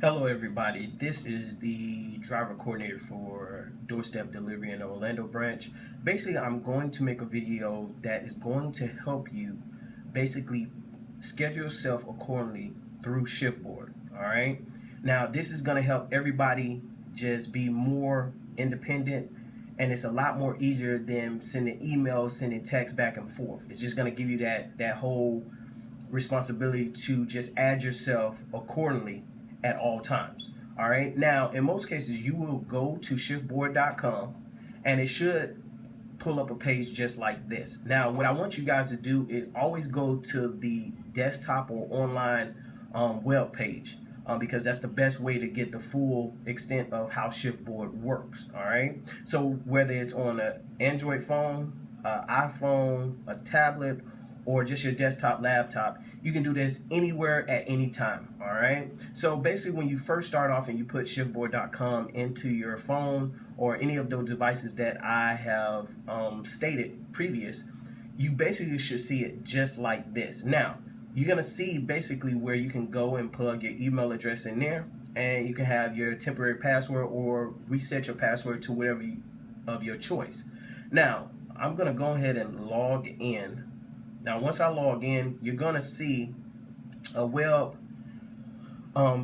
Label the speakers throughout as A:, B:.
A: Hello, everybody. This is the driver coordinator for Doorstep Delivery in the Orlando branch. Basically, I'm going to make a video that is going to help you basically schedule yourself accordingly through ShiftBoard. All right. Now, this is going to help everybody just be more independent, and it's a lot more easier than sending emails, sending text back and forth. It's just going to give you that whole responsibility to just add yourself accordingly at all times. All right. Now, in most cases, you will go to shiftboard.com and it should pull up a page just like this. Now, what I want you guys to do is always go to the desktop or online web page because that's the best way to get the full extent of how ShiftBoard works. All right. So whether it's on an Android phone, iPhone, a tablet, or just your desktop laptop, you can do this anywhere at any time. All right. So basically, when you first start off and you put shiftboard.com into your phone or any of those devices that I have stated previous, you basically should see it just like this. Now, you're going to see basically where you can go and plug your email address in there, and you can have your temporary password or reset your password to whatever of your choice. Now, I'm going to go ahead and log in. Now, once I log in, you're going to see a web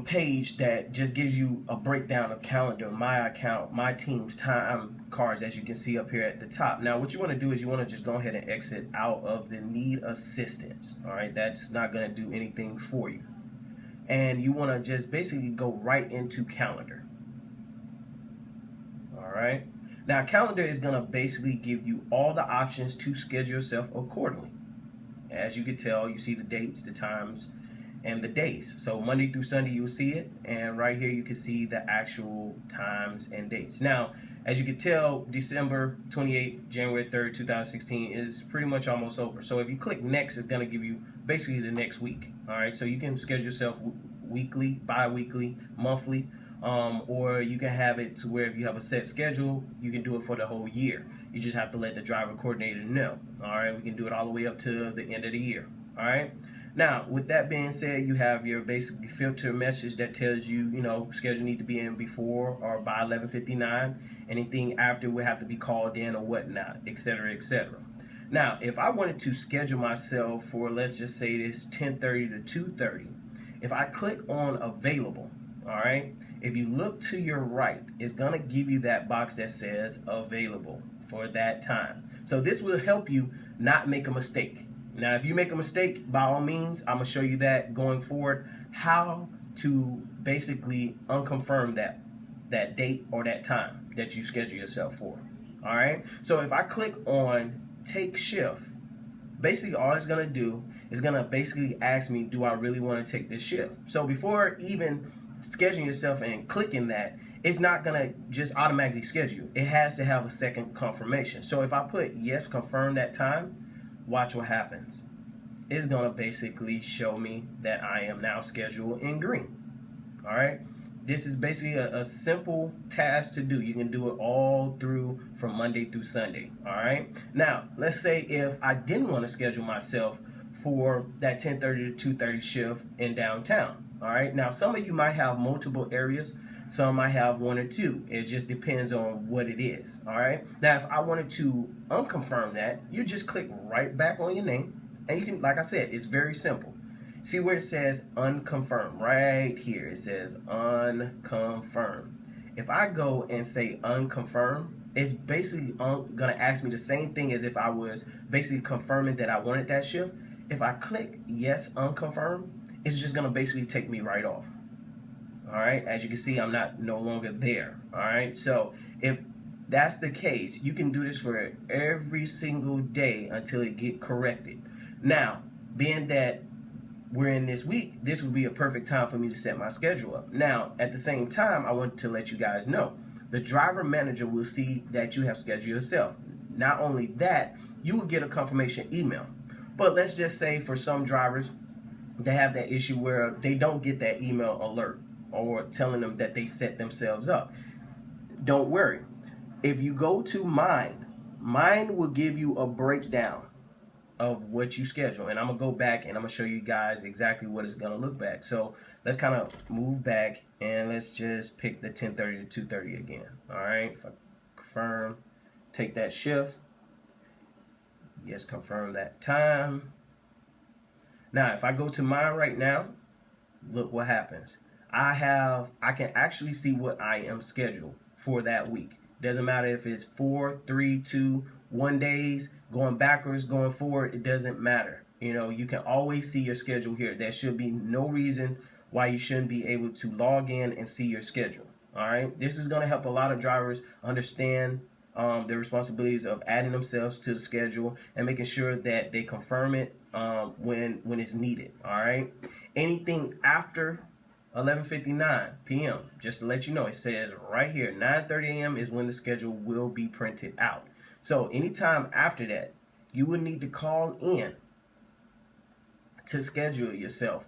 A: page that just gives you a breakdown of calendar, my account, my team's time cards, as you can see up here at the top. Now, what you want to do is you want to just go ahead and exit out of the need assistance. All right, that's not going to do anything for you. And you want to just basically go right into calendar. All right. Now, calendar is going to basically give you all the options to schedule yourself accordingly. As you can tell, you see the dates, the times, and the days. So Monday through Sunday, you'll see it. And right here, you can see the actual times and dates. Now, as you can tell, December 28th, January 3rd, 2016 is pretty much almost over. So if you click next, it's going to give you basically the next week. All right. So you can schedule yourself weekly, bi-weekly, monthly, or you can have it to where if you have a set schedule, you can do it for the whole year. You just have to let the driver coordinator know. All right, we can do it all the way up to the end of the year. All right. Now, with that being said, you have your basically filter message that tells you, schedule need to be in before or by 11:59. Anything after will have to be called in or whatnot, etc., etc. Now, if I wanted to schedule myself for, let's just say this 10:30 to 2:30, if I click on available, all right, if you look to your right, it's going to give you that box that says available for that time. So this will help you not make a mistake. Now, if you make a mistake, by all means, I'm going to show you that going forward, how to basically unconfirm that date or that time that you schedule yourself for. All right. So if I click on take shift, basically all it's going to do is going to basically ask me, do I really want to take this shift? So before even scheduling yourself and clicking that, it's not going to just automatically schedule. It has to have a second confirmation. So if I put yes, confirm that time, watch what happens. It's going to basically show me that I am now scheduled in green. All right. This is basically a simple task to do. You can do it all through from Monday through Sunday. All right. Now, let's say if I didn't want to schedule myself for that 10:30 to 2:30 shift in downtown. All right. Now, some of you might have multiple areas. Some might have one or two. It just depends on what it is. All right. Now, if I wanted to unconfirm that, you just click right back on your name. And you can, like I said, it's very simple. See where it says unconfirmed? Right here. It says unconfirmed. If I go and say unconfirmed, it's basically going to ask me the same thing as if I was basically confirming that I wanted that shift. If I click yes, unconfirmed, it's just going to basically take me right off. All right. As you can see, I'm no longer there. All right. So if that's the case, you can do this for every single day until it get corrected. Now, being that we're in this week, this would be a perfect time for me to set my schedule up. Now, at the same time, I want to let you guys know, the driver manager will see that you have scheduled yourself. Not only that, you will get a confirmation email. But let's just say for some drivers, they have that issue where they don't get that email alert or telling them that they set themselves up. Don't worry. If you go to mine will give you a breakdown of what you schedule. And I'm going to go back and I'm going to show you guys exactly what it's going to look back. So let's kind of move back and let's just pick the 10:30 to 2:30 again. All right, if I confirm, take that shift, yes, confirm that time. Now, if I go to mine right now, look what happens. I can actually see what I am scheduled for that week. Doesn't matter if it's 4, 3, 2, 1 days, going backwards, going forward, it doesn't matter. You know, you can always see your schedule here. There should be no reason why you shouldn't be able to log in and see your schedule. All right, this is going to help a lot of drivers understand the responsibilities of adding themselves to the schedule and making sure that they confirm it when it's needed. All right, anything after 11:59 p.m. just to let you know, it says right here 9:30 a.m. is when the schedule will be printed out. So anytime after that, you will need to call in to schedule yourself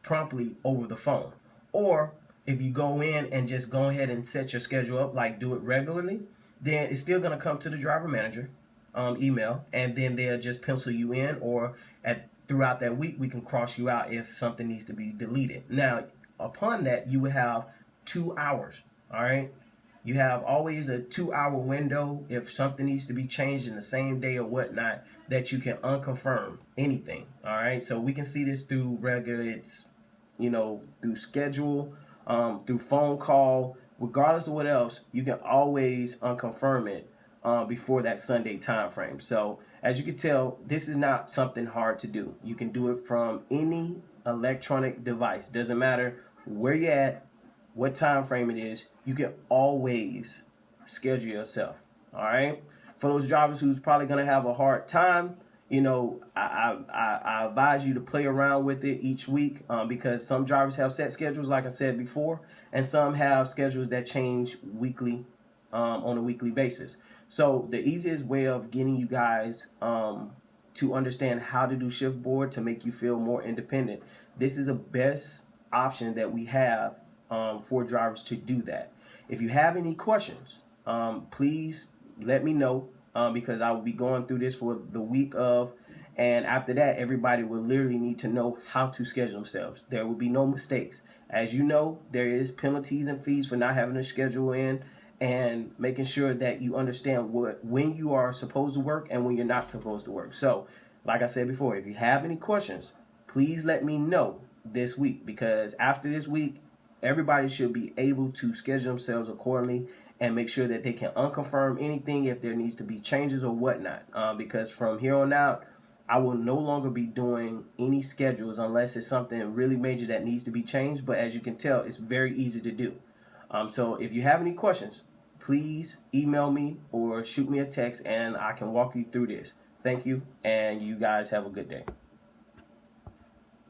A: promptly over the phone. Or if you go in and just go ahead and set your schedule up, like do it regularly, then it's still going to come to the driver manager email, and then they'll just pencil you in, or throughout that week we can cross you out if something needs to be deleted. Now, upon that, you will have 2 hours. All right, you have always a 2-hour window if something needs to be changed in the same day or whatnot, that you can unconfirm anything. All right, so we can see this through regular, it's, you know, through schedule, through phone call, regardless of what else, you can always unconfirm it before that Sunday time frame. So as you can tell, this is not something hard to do. You can do it from any electronic device. Doesn't matter where you're at, what time frame it is, you can always schedule yourself. All right, for those drivers who's probably going to have a hard time, you know, I advise you to play around with it each week, because some drivers have set schedules, like I said before, and some have schedules that change weekly, on a weekly basis. So the easiest way of getting you guys to understand how to do ShiftBoard to make you feel more independent, this is a best option that we have for drivers to do that. If you have any questions, please let me know, because I will be going through this for the week of, and after that, everybody will literally need to know how to schedule themselves. There will be no mistakes. As you know, there is penalties and fees for not having a schedule in, and making sure that you understand when you are supposed to work and when you're not supposed to work. So, like I said before, if you have any questions, please let me know this week, because after this week, everybody should be able to schedule themselves accordingly and make sure that they can unconfirm anything if there needs to be changes or whatnot. Because from here on out, I will no longer be doing any schedules unless it's something really major that needs to be changed. But as you can tell, it's very easy to do. So if you have any questions, please email me or shoot me a text and I can walk you through this. Thank you, and you guys have a good day.